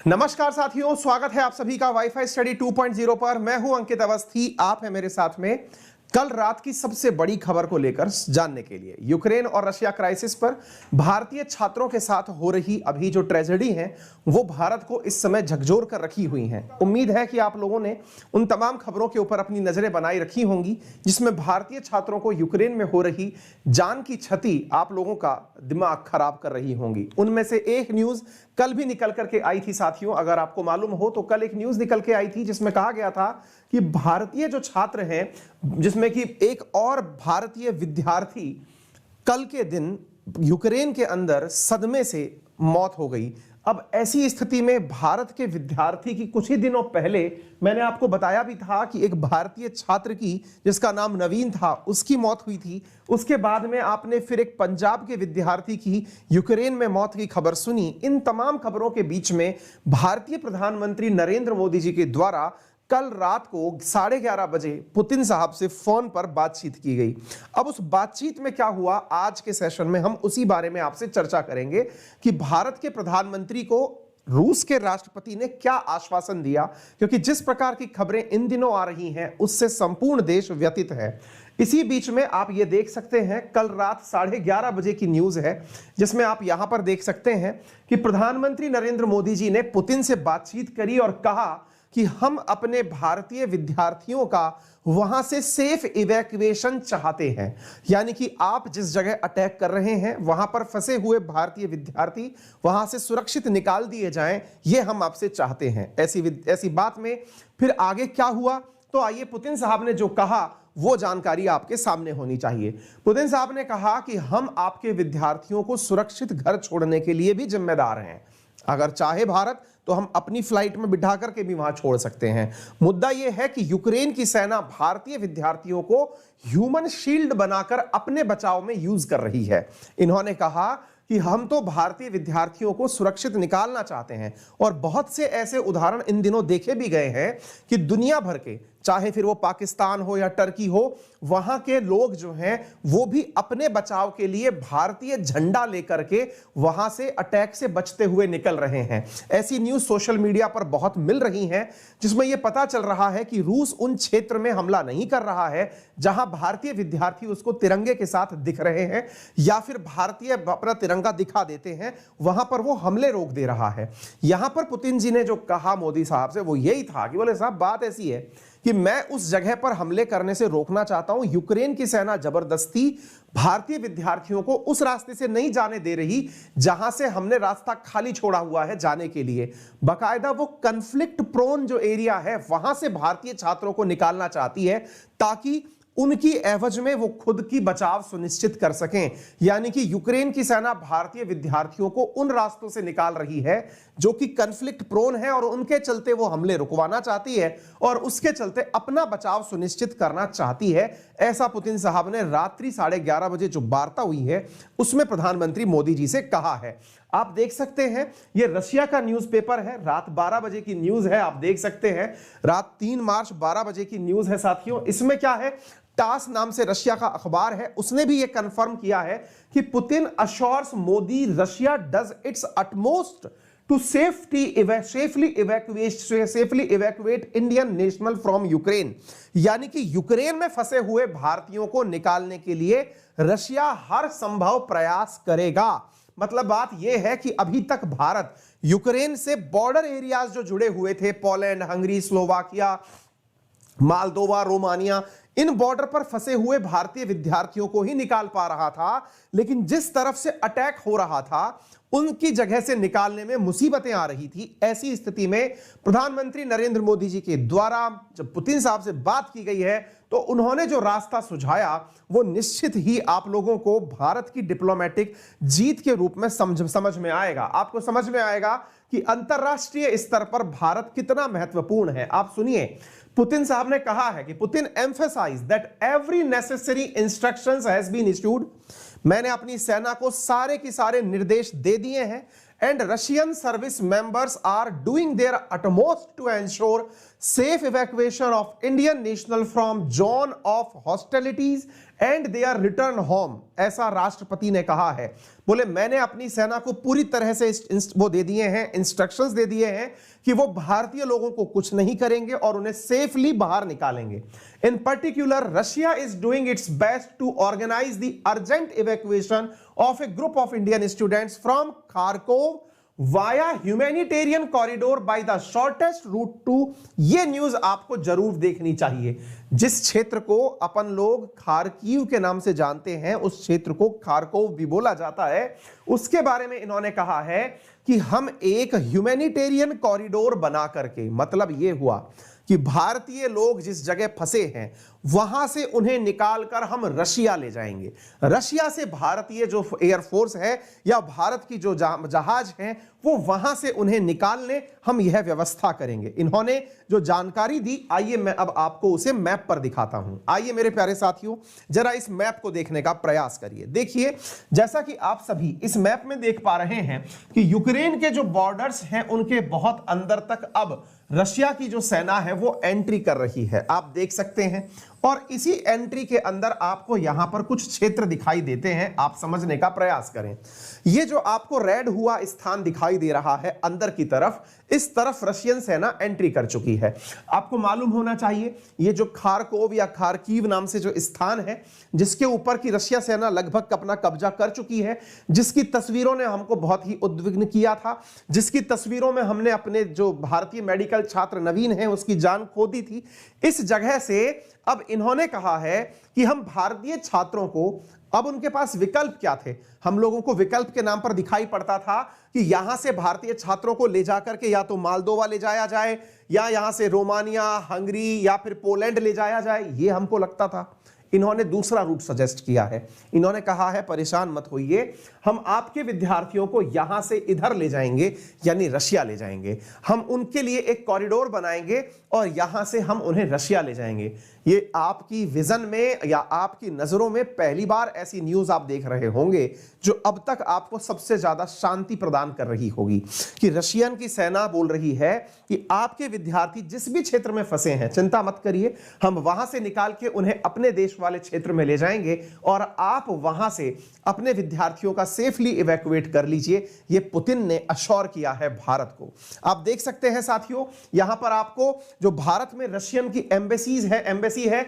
नमस्कार साथियों, स्वागत है आप सभी का वाईफाई स्टडी 2.0 पर। मैं हूं अंकित अवस्थी, आप हैं मेरे साथ में कल रात की सबसे बड़ी खबर को लेकर जानने के लिए। यूक्रेन और रशिया क्राइसिस पर भारतीय छात्रों के साथ हो रही अभी जो ट्रेजेडी है वो भारत को इस समय झकझोर कर रखी हुई हैं। उम्मीद है कि आप लोगों ने उन तमाम खबरों के ऊपर अपनी नजरें बनाई रखी होंगी जिसमें भारतीय छात्रों को यूक्रेन में हो रही जान की क्षति आप लोगों का दिमाग खराब कर रही होंगी। उनमें से एक न्यूज कल भी निकल करके आई थी साथियों, अगर आपको मालूम हो तो कल एक न्यूज निकल के आई थी जिसमें कहा गया था कि भारतीय जो छात्र हैं, जिसमें कि एक और भारतीय विद्यार्थी कल के दिन यूक्रेन के अंदर सदमे से मौत हो गई। अब ऐसी स्थिति में भारत के विद्यार्थी की कुछ ही दिनों पहले मैंने आपको बताया भी था कि एक भारतीय छात्र की, जिसका नाम नवीन था, उसकी मौत हुई थी। उसके बाद में आपने फिर एक पंजाब के विद्यार्थी की यूक्रेन में मौत की खबर सुनी। इन तमाम खबरों के बीच में भारतीय प्रधानमंत्री नरेंद्र मोदी जी के द्वारा कल रात को 11:30 बजे पुतिन साहब से फोन पर बातचीत की गई। अब उस बातचीत में क्या हुआ, आज के सेशन में हम उसी बारे में आपसे चर्चा करेंगे कि भारत के प्रधानमंत्री को रूस के राष्ट्रपति ने क्या आश्वासन दिया, क्योंकि जिस प्रकार की खबरें इन दिनों आ रही हैं उससे संपूर्ण देश व्यथित है। इसी बीच में आप ये देख सकते हैं, कल रात 11:30 बजे की न्यूज है जिसमें आप यहां पर देख सकते हैं कि प्रधानमंत्री नरेंद्र मोदी जी ने पुतिन से बातचीत करी और कहा कि हम अपने भारतीय विद्यार्थियों का वहां से सेफ इवैक्यूएशन चाहते हैं। यानी कि आप जिस जगह अटैक कर रहे हैं वहां पर फंसे हुए भारतीय विद्यार्थी वहां से सुरक्षित निकाल दिए जाएं, ये हम आपसे चाहते हैं। ऐसी बात में फिर आगे क्या हुआ, तो आइए पुतिन साहब ने जो कहा वो जानकारी आपके सामने होनी चाहिए। पुतिन साहब ने कहा कि हम आपके विद्यार्थियों को सुरक्षित घर छोड़ने के लिए भी जिम्मेदार हैं। अगर चाहे भारत तो हम अपनी फ्लाइट में बिठा करके भी वहां छोड़ सकते हैं। मुद्दा यह है कि यूक्रेन की सेना भारतीय विद्यार्थियों को ह्यूमन शील्ड बनाकर अपने बचाव में यूज कर रही है। इन्होंने कहा कि हम तो भारतीय विद्यार्थियों को सुरक्षित निकालना चाहते हैं। और बहुत से ऐसे उदाहरण इन दिनों देखे भी गए हैं कि दुनिया भर के, चाहे फिर वो पाकिस्तान हो या टर्की हो, वहां के लोग जो हैं वो भी अपने बचाव के लिए भारतीय झंडा लेकर के वहां से अटैक से बचते हुए निकल रहे हैं। ऐसी न्यूज सोशल मीडिया पर बहुत मिल रही हैं जिसमें यह पता चल रहा है कि रूस उन क्षेत्र में हमला नहीं कर रहा है जहां भारतीय विद्यार्थी उसको तिरंगे के साथ दिख रहे हैं या फिर भारतीय अपना तिरंगा दिखा देते हैं, वहां पर वो हमले रोक दे रहा है। यहां पर पुतिन जी ने जो कहा मोदी साहब से वो यही था कि बोले साहब बात ऐसी है कि मैं उस जगह पर हमले करने से रोकना चाहता हूं। यूक्रेन की सेना जबरदस्ती भारतीय विद्यार्थियों को उस रास्ते से नहीं जाने दे रही जहां से हमने रास्ता खाली छोड़ा हुआ है जाने के लिए। बाकायदा वो कन्फ्लिक्ट प्रोन जो एरिया है वहां से भारतीय छात्रों को निकालना चाहती है ताकि उनकी एवज में वो खुद की बचाव सुनिश्चित कर सकें। यानी कि यूक्रेन की सेना भारतीय विद्यार्थियों को उन रास्तों से निकाल रही है जो कि कन्फ्लिक्ट प्रोन है और उनके चलते वो हमले रुकवाना चाहती है और उसके चलते अपना बचाव सुनिश्चित करना चाहती है। ऐसा पुतिन साहब ने रात्रि 11:30 बजे जो वार्ता हुई है उसमें प्रधानमंत्री मोदी जी से कहा है। आप देख सकते हैं, यह रशिया का न्यूज़पेपर है, रात 12 बजे की न्यूज है। आप देख सकते हैं रात 3 मार्च 12 बजे की न्यूज है साथियों। इसमें क्या है, टास नाम से रशिया का अखबार है, उसने भी यह कंफर्म किया है कि Putin assures Modi Russia does its utmost to safely evacuate Indian national from Ukraine. यानी कि यूक्रेन में फंसे हुए भारतीयों को निकालने के लिए रशिया हर संभव प्रयास करेगा। मतलब बात यह है कि अभी तक भारत यूक्रेन से बॉर्डर एरियाज जो जुड़े हुए थे, Poland, Hungary, Slovakia, Moldova, Romania, इन बॉर्डर पर फंसे हुए भारतीय विद्यार्थियों को ही निकाल पा रहा था, लेकिन जिस तरफ से अटैक हो रहा था उनकी जगह से निकालने में मुसीबतें आ रही थी। ऐसी स्थिति में प्रधानमंत्री नरेंद्र मोदी जी के द्वारा जब पुतिन साहब से बात की गई है तो उन्होंने जो रास्ता सुझाया वो निश्चित ही आप लोगों को भारत की डिप्लोमेटिक जीत के रूप में समझ में आएगा। आपको समझ में आएगा कि अंतरराष्ट्रीय स्तर पर भारत कितना महत्वपूर्ण है। आप सुनिए, पुतिन साहब ने कहा है कि Putin emphasise that every necessary instructions has been issued. मैंने अपनी सेना को सारे के सारे निर्देश दे दिए हैं and Russian service members are doing their utmost to ensure safe evacuation of Indian national from zone of hostilities and they are return home, ऐसा राष्ट्रपति ने कहा है। बोले मैंने अपनी सेना को पूरी तरह से वो दे दिए हैं, इंस्ट्रक्शंस दे दिए हैं कि वो भारतीय लोगों को कुछ नहीं करेंगे और उन्हें सेफली बाहर निकालेंगे। In particular Russia is doing its best to organise the urgent evacuation of a group of Indian students from Kharkov via humanitarian corridor by the shortest route to. ये न्यूज आपको जरूर देखनी चाहिए। जिस क्षेत्र को अपन लोग खारकीव के नाम से जानते हैं, उस क्षेत्र को खारकोव भी बोला जाता है, उसके बारे में इन्होंने कहा है कि हम एक ह्यूमैनिटेरियन कॉरिडोर बना करके, मतलब यह हुआ कि भारतीय लोग जिस जगह फंसे हैं वहां से उन्हें निकालकर हम रशिया ले जाएंगे। रशिया से भारतीय जो एयरफोर्स है या भारत की जो जहाज हैं वो वहां से उन्हें निकालने हम यह व्यवस्था करेंगे। इन्होंने जो जानकारी दी, आइए मैं अब आपको उसे मैप पर दिखाता हूं। आइए मेरे प्यारे साथियों, जरा इस मैप को देखने का प्रयास करिए। देखिए, जैसा कि आप सभी इस मैप में देख पा रहे हैं कि यूक्रेन के जो बॉर्डर्स हैं उनके बहुत अंदर तक अब रशिया की जो सेना है वो एंट्री कर रही है, आप देख सकते हैं। और इसी एंट्री के अंदर आपको यहां पर कुछ क्षेत्र दिखाई देते हैं, आप समझने का प्रयास करें। ये जो आपको रेड हुआ स्थान दिखाई दे रहा है अंदर की तरफ, इस तरफ रशियन सेना एंट्री कर चुकी है। आपको मालूम होना चाहिए ये जो खारकोव या खारकीव नाम से जो स्थान है, जिसके ऊपर की रशिया सेना लगभग अपना कब्जा कर चुकी है, जिसकी तस्वीरों ने हमको बहुत ही उद्विग्न किया था, जिसकी तस्वीरों में हमने अपने जो भारतीय मेडिकल छात्र नवीन है उसकी जान खो दी थी। इस जगह से अब इन्होंने कहा है कि हम भारतीय छात्रों को, अब उनके पास विकल्प क्या थे? हम लोगों को विकल्प के नाम पर दिखाई पड़ता था कि यहां से भारतीय छात्रों को ले जाकर के या तो मालदोवा ले जाया जाए या यहां से रोमानिया, हंगरी या फिर पोलैंड ले जाया जाए, ये हमको लगता था। इन्होंने दूसरा रूट सजेस्ट किया है। इन्होंने कहा है परेशान मत होइए, हम आपके विद्यार्थियों को यहां से इधर ले जाएंगे, यानी रशिया ले जाएंगे। हम उनके लिए एक कॉरिडोर बनाएंगे और यहां से हम उन्हें रशिया ले जाएंगे। ये आपकी विजन में या आपकी नजरों में पहली बार ऐसी न्यूज आप देख रहे होंगे जो अब तक आपको सबसे ज्यादा शांति प्रदान कर रही होगी कि रशियन की सेना बोल रही है कि आपके विद्यार्थी जिस भी क्षेत्र में फंसे हैं, चिंता मत करिए, हम वहां से निकाल के उन्हें अपने देश वाले क्षेत्र में ले जाएंगे और आप वहां से अपने विद्यार्थियों का सेफली इवैक्यूएट कर लीजिए। ये पुतिन ने अश्योर किया है भारत को। आप देख सकते हैं साथियों, यहां पर आपको जो भारत में रशियन की एम्बेसी है,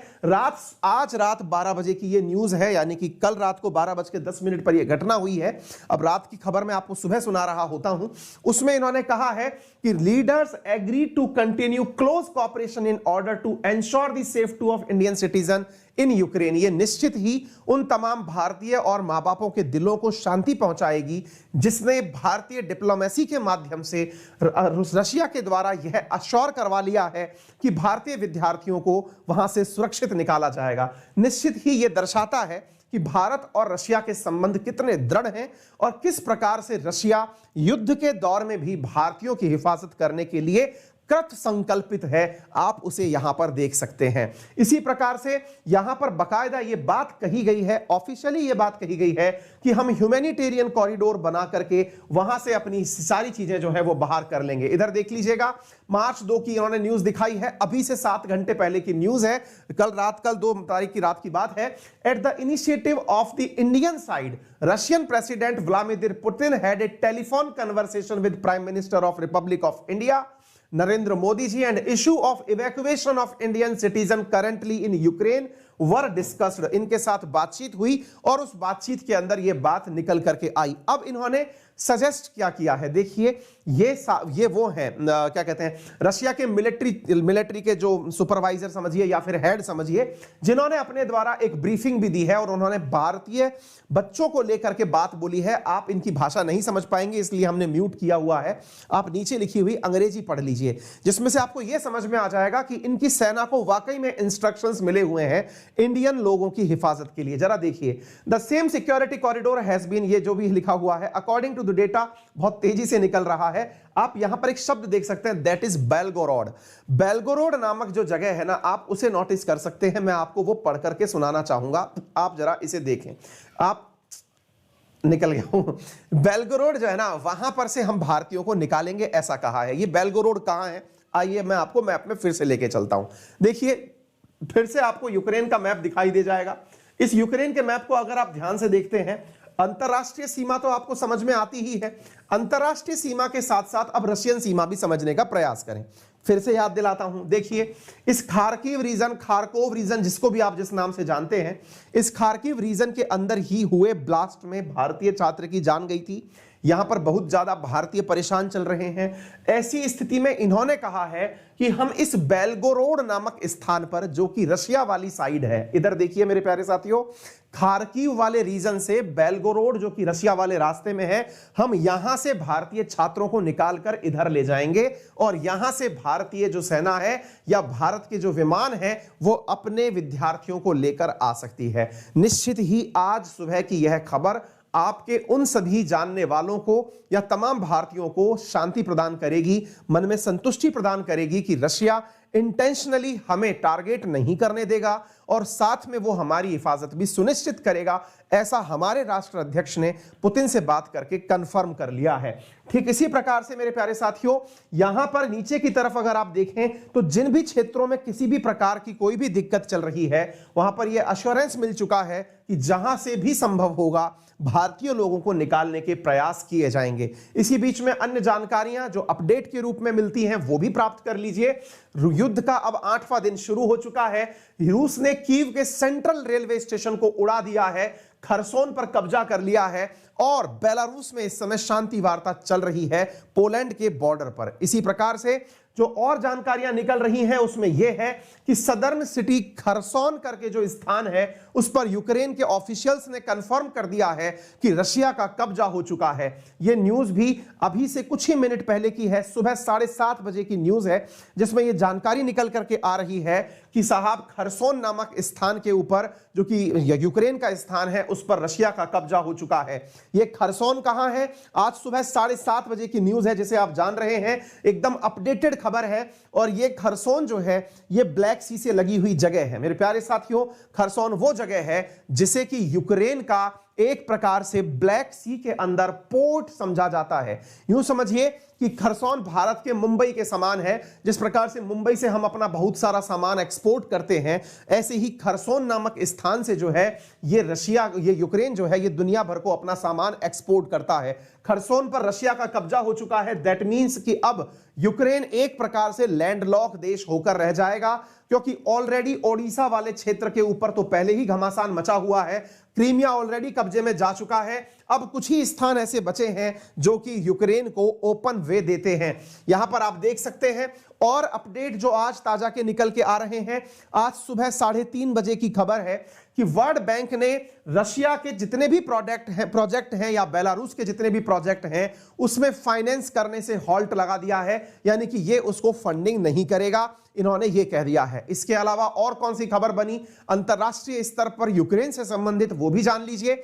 आज रात 12 बजे की ये न्यूज है, यानी कि कल रात को 12:10 पर यह घटना हुई है। अब रात की खबर मैं आपको सुबह सुना रहा होता हूं। उसमें इन्होंने कहा है कि leaders agree to continue close cooperation in order to ensure the safety of Indian citizen in Ukraine. ये निश्चित ही उन तमाम भारतीय और मां बापों के दिलों को शांति पहुंचाएगी जिसने भारतीय डिप्लोमेसी के माध्यम से रशिया के द्वारा यह अश्योर करवा लिया है कि भारतीय विद्यार्थियों को वहां से सुरक्षित निकाला जाएगा। निश्चित ही यह दर्शाता है कि भारत और रशिया के संबंध कितने दृढ़ हैं और किस प्रकार से रशिया युद्ध के दौर में भी भारतीयों की हिफाजत करने के लिए कृत संकल्पित है। आप उसे यहां पर देख सकते हैं। इसी प्रकार से यहां पर बकायदा यह बात कही गई है, ऑफिशियली यह बात कही गई है कि हम ह्यूमैनिटेरियन कॉरिडोर बना करके वहां से अपनी सारी चीजें जो है वो बाहर कर लेंगे। इधर देख लीजिएगा, मार्च 2 की इन्होंने न्यूज दिखाई है, अभी से 7 घंटे पहले की न्यूज है, कल 2 तारीख की रात की बात है। At the initiative of the Indian side, Russian president Vladimir Putin had a telephone conversation with prime minister of Republic of India Narendra Modi ji and issue of evacuation of Indian citizen currently in Ukraine were discussed। इनके साथ बातचीत हुई और उस बातचीत के अंदर ये बात निकल करके आई। अब इन्होंने सजेस्ट क्या किया है, देखिए ये वो है क्या कहते हैं, रशिया के मिलिट्री के जो सुपरवाइजर समझिए या फिर हेड समझिए, जिन्होंने अपने द्वारा एक ब्रीफिंग भी दी है और उन्होंने भारतीय बच्चों को लेकर के बात बोली है। आप इनकी भाषा नहीं समझ पाएंगे इसलिए हमने म्यूट किया हुआ है, आप नीचे लिखी हुई अंग्रेजी पढ़ लीजिए, जिसमें से आपको यह समझ में आ जाएगा कि इनकी सेना को वाकई में इंस्ट्रक्शंस मिले हुए हैं इंडियन लोगों की हिफाजत के लिए। जरा देखिए, the same security corridor has been, ये जो भी लिखा हुआ है, अकॉर्डिंग टू द डेटा बहुत तेजी से निकल रहा है। आप यहां पर एक शब्द देख सकते हैं, दैट इज बेलगोरोड। बेलगोरोड नामक जो जगह है ना, आप उसे नोटिस कर सकते हैं। मैं आपको वो पढ़ करके सुनाना चाहूंगा, आप जरा इसे देखें। आप निकल गया हूं, बेलगोरोड जो है ना, वहां पर से हम भारतीयों को निकालेंगे, ऐसा कहा है। ये बेलगोरोड कहां है, आइए मैं आपको मैप में फिर से लेके चलता हूं। देखिए, फिर से आपको यूक्रेन का मैप दिखाई दे जाएगा। इस यूक्रेन के मैप को अगर आप ध्यान से देखते हैं, अंतरराष्ट्रीय सीमा तो आपको समझ में आती ही है, अंतरराष्ट्रीय सीमा के साथ साथ अब रशियन सीमा भी समझने का प्रयास करें। फिर से याद दिलाता हूं, देखिए इस खार्किव रीजन, खारकोव रीजन, जिसको भी आप जिस नाम से जानते हैं, इस खार्किव रीजन के अंदर ही हुए ब्लास्ट में भारतीय छात्र की जान गई थी। यहां पर बहुत ज्यादा भारतीय परेशान चल रहे हैं। ऐसी स्थिति में इन्होंने कहा है कि हम इस बेलगोरोड नामक स्थान पर, जो कि रशिया वाली साइड है, इधर देखिए मेरे प्यारे साथियों, खार्किव वाले रीजन से बेलगोरोड जो कि रशिया वाले रास्ते में है, हम यहां से भारतीय छात्रों को निकालकर इधर ले जाएंगे और यहां से भारतीय जो सेना है या भारत के जो विमान है वो अपने विद्यार्थियों को लेकर आ सकती है। निश्चित ही आज सुबह की यह खबर आपके उन सभी जानने वालों को या तमाम भारतीयों को शांति प्रदान करेगी, मन में संतुष्टि प्रदान करेगी कि रशिया इंटेंशनली हमें टारगेट नहीं करने देगा और साथ में वो हमारी हिफाजत भी सुनिश्चित करेगा। ऐसा हमारे राष्ट्र अध्यक्ष ने पुतिन से बात करके कंफर्म कर लिया है। ठीक इसी प्रकार से मेरे प्यारे साथियों, यहां पर नीचे की तरफ अगर आप देखें तो जिन भी क्षेत्रों में किसी भी प्रकार की कोई भी दिक्कत चल रही है, वहां पर यह अश्योरेंस मिल चुका है कि जहां से भी संभव होगा भारतीय लोगों को निकालने के प्रयास किए जाएंगे। इसी बीच में अन्य जानकारियां जो अपडेट के रूप में मिलती हैं वो भी प्राप्त कर लीजिए। युद्ध का अब 8वां दिन शुरू हो चुका है। रूस ने कीव के सेंट्रल रेलवे स्टेशन को उड़ा दिया है, खरसोन पर कब्जा कर लिया है और बेलारूस में इस समय शांति वार्ता चल रही है पोलैंड के बॉर्डर पर। इसी प्रकार से जो और जानकारियां निकल रही हैं उसमें यह है कि सदर्न सिटी खरसोन करके जो स्थान है उस पर यूक्रेन के ऑफिशियल्स ने कंफर्म कर दिया है कि रशिया का कब्जा हो चुका है। यह न्यूज भी अभी से कुछ ही मिनट पहले की है, सुबह 7:30 बजे की न्यूज है, जिसमें यह जानकारी निकल करके आ रही है कि साहब खरसोन नामक स्थान के ऊपर, जो कि यूक्रेन का स्थान है, उस पर रशिया का कब्जा हो चुका है। यह खरसोन कहां है? आज सुबह 7:30 बजे की न्यूज है, जिसे आप जान रहे हैं, एकदम अपडेटेड खबर है। और यह खरसोन जो है यह ब्लैक सी से लगी हुई जगह है। मेरे प्यारे साथियों, खरसोन वो जगह है जिसे कि यूक्रेन का एक प्रकार से ब्लैक सी के अंदर पोर्ट समझा जाता है। यूं समझिए कि खरसोन भारत के मुंबई के समान है। जिस प्रकार से मुंबई से हम अपना बहुत सारा सामान एक्सपोर्ट करते हैं, ऐसे ही खरसोन नामक स्थान से जो है ये यूक्रेन जो है ये दुनिया भर को अपना सामान एक्सपोर्ट करता है। खरसोन पर रशिया का कब्जा हो चुका है। दैट मीन्स कि अब यूक्रेन एक प्रकार से लैंडलॉक देश होकर रह जाएगा, क्योंकि ऑलरेडी ओडिशा वाले क्षेत्र के ऊपर तो पहले ही घमासान मचा हुआ है। क्रीमिया ऑलरेडी कब्जे में जा चुका है। अब कुछ ही स्थान ऐसे बचे हैं जो कि यूक्रेन को ओपन वे देते हैं। यहां पर आप देख सकते हैं और अपडेट जो आज ताजा के निकल के आ रहे हैं। आज सुबह 3:30 बजे की खबर है कि वर्ल्ड बैंक ने रशिया के जितने भी प्रोजेक्ट हैं या बेलारूस के जितने भी प्रोजेक्ट हैं उसमें फाइनेंस करने से हॉल्ट लगा दिया है, यानी कि ये उसको फंडिंग नहीं करेगा, इन्होंने ये कह दिया है। इसके अलावा और कौन सी खबर बनी अंतरराष्ट्रीय स्तर पर यूक्रेन से संबंधित, वो भी जान लीजिए।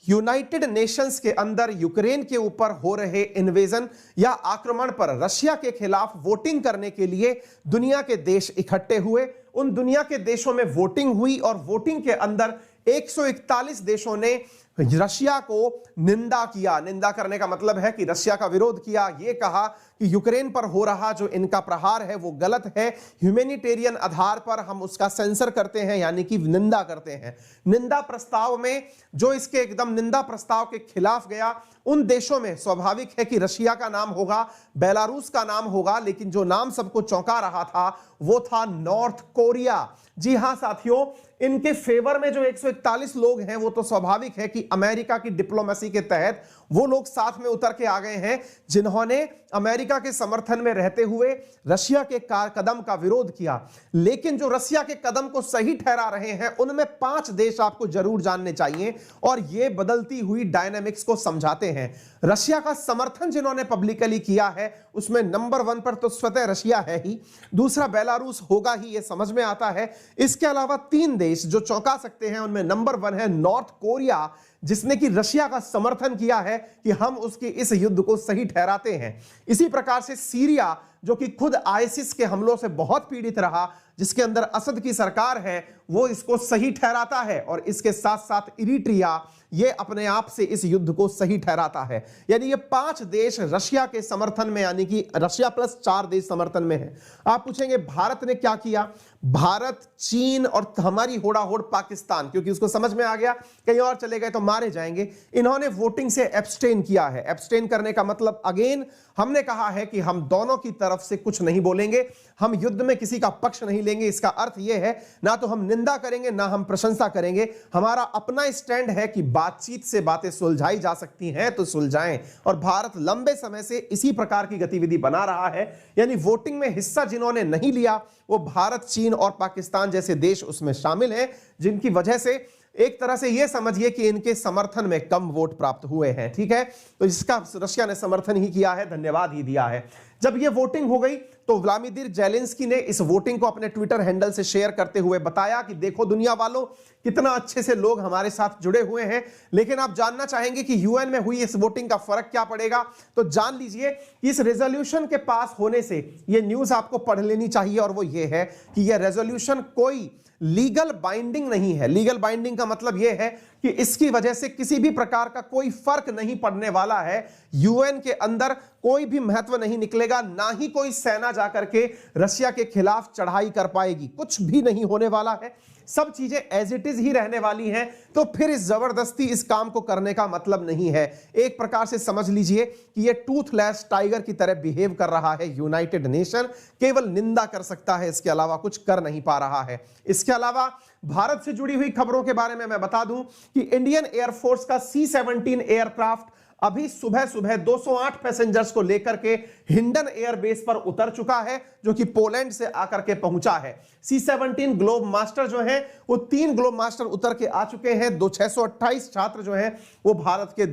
यूनाइटेड नेशंस के अंदर यूक्रेन के ऊपर हो रहे इन्वेजन या आक्रमण पर रशिया के खिलाफ वोटिंग करने के लिए दुनिया के देश इकट्ठे हुए। उन दुनिया के देशों में वोटिंग हुई और वोटिंग के अंदर 141 देशों ने रशिया को निंदा किया। निंदा करने का मतलब है कि रशिया का विरोध किया। यह कहा कि यूक्रेन पर हो रहा जो इनका प्रहार है वो गलत है, ह्यूमैनिटेरियन आधार पर हम उसका सेंसर करते हैं, यानी कि निंदा करते हैं। निंदा प्रस्ताव में जो इसके एकदम निंदा प्रस्ताव के खिलाफ गया, उन देशों में स्वाभाविक है कि रशिया का नाम होगा, बेलारूस का नाम होगा, लेकिन जो नाम सबको चौंका रहा था वो था नॉर्थ कोरिया। जी हां साथियों, इनके फेवर में जो 141 लोग हैं वो तो स्वाभाविक है कि अमेरिका की डिप्लोमेसी के तहत वो लोग साथ में उतर के आ गए हैं जिन्होंने अमेरिका के समर्थन में रहते हुए रशिया के कदम का विरोध किया। लेकिन जो रशिया के कदम को सही ठहरा रहे हैं उनमें 5 देश आपको जरूर जानने चाहिए और ये बदलती हुई डायनामिक्स को समझाते हैं। रशिया का समर्थन जिन्होंने पब्लिकली किया है उसमें नंबर 1 पर तो स्वतः रशिया है ही, दूसरा बेलारूस होगा ही, ये समझ में आता है। इसके अलावा 3 देश जो चौंका सकते हैं उनमें नंबर 1 है नॉर्थ कोरिया, जिसने कि रशिया का समर्थन किया है कि हम उसके इस युद्ध को सही ठहराते हैं। इसी प्रकार से सीरिया जो कि खुद आईसिस के हमलों से बहुत पीड़ित रहा, जिसके अंदर असद की सरकार है, वो इसको सही ठहराता है और इसके साथ साथ इरिट्रिया ये अपने आप से इस युद्ध को सही ठहराता है। यानी ये 5 देश रशिया के समर्थन में, यानी कि रशिया प्लस 4 देश समर्थन में है। आप पूछेंगे भारत ने क्या किया? भारत, चीन और हमारी होड़ाहोड़ पाकिस्तान, क्योंकि उसको समझ में आ गया कहीं और चले गए तो मारे जाएंगे, इन्होंने वोटिंग से एब्सटेन किया है। एब्सटेन करने का मतलब अगेन हमने कहा है कि हम दोनों की तरफ से कुछ नहीं बोलेंगे, हम युद्ध में किसी का पक्ष नहीं लेंगे। इसका अर्थ यह है ना तो हम निंदा करेंगे ना हम प्रशंसा करेंगे, हमारा अपना स्टैंड है कि बातचीत से बातें सुलझाई जा सकती हैं तो सुलझाएं। और भारत लंबे समय से इसी प्रकार की गतिविधि बना रहा है। यानी वोटिंग में हिस्सा जिन्होंने नहीं लिया वो भारत, चीन और पाकिस्तान जैसे देश उसमें शामिल हैं, जिनकी वजह से एक तरह से यह समझिए कि इनके समर्थन में कम वोट प्राप्त हुए हैं। ठीक है, तो इसका रशिया ने समर्थन ही किया है, धन्यवाद ही दिया है। जब यह वोटिंग हो गई तो व्लादिमीर जेलेंस्की ने इस वोटिंग को अपने ट्विटर हैंडल से शेयर करते हुए बताया कि देखो दुनिया वालों, कितना अच्छे से लोग हमारे साथ जुड़े हुए हैं। लेकिन आप जानना चाहेंगे कि यूएन में हुई इस वोटिंग का फर्क क्या पड़ेगा, तो जान लीजिए कि इस रेजोल्यूशन के पास होने से यह न्यूज आपको पढ़ लेनी चाहिए, और वो ये है कि यह रेजोल्यूशन कोई लीगल बाइंडिंग नहीं है। लीगल बाइंडिंग का मतलब यह है कि इसकी वजह से किसी भी प्रकार का कोई फर्क नहीं पड़ने वाला है। यूएन के अंदर कोई भी महत्व नहीं निकलेगा, ना ही कोई सेना जाकर के रशिया के खिलाफ चढ़ाई कर पाएगी, कुछ भी नहीं होने वाला है। सब चीजें एज इट इज ही रहने वाली हैं। तो फिर इस जबरदस्ती इस काम को करने का मतलब नहीं है। एक प्रकार से समझ लीजिए कि ये टूथलेस टाइगर की तरह बिहेव कर रहा है। यूनाइटेड नेशन केवल निंदा कर सकता है, इसके अलावा कुछ कर नहीं पा रहा है। इसके अलावा भारत से जुड़ी हुई खबरों के बारे में मैं बता दूं कि इंडियन एयरफोर्स का C-17 एयरक्राफ्ट अभी सुबह सुबह 208 पैसेंजर्स को लेकर के हिंडन एयरबेस पर उतर चुका है, जो कि पोलैंड से आकर के पहुंचा है। C-17 ग्लोब मास्टर जो है वो 3 ग्लोब मास्टर उतर के आ चुके हैं। 628 छात्र जो हैं वो भारत के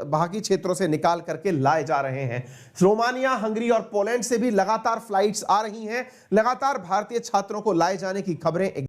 बाकी क्षेत्रों से निकाल करके लाए जा रहे हैं। रोमानिया, हंगरी और पोलैंड से भी लगातार फ्लाइट्स आ रही हैं। लगातार भारतीय छात्रों को लाए जाने की खबरें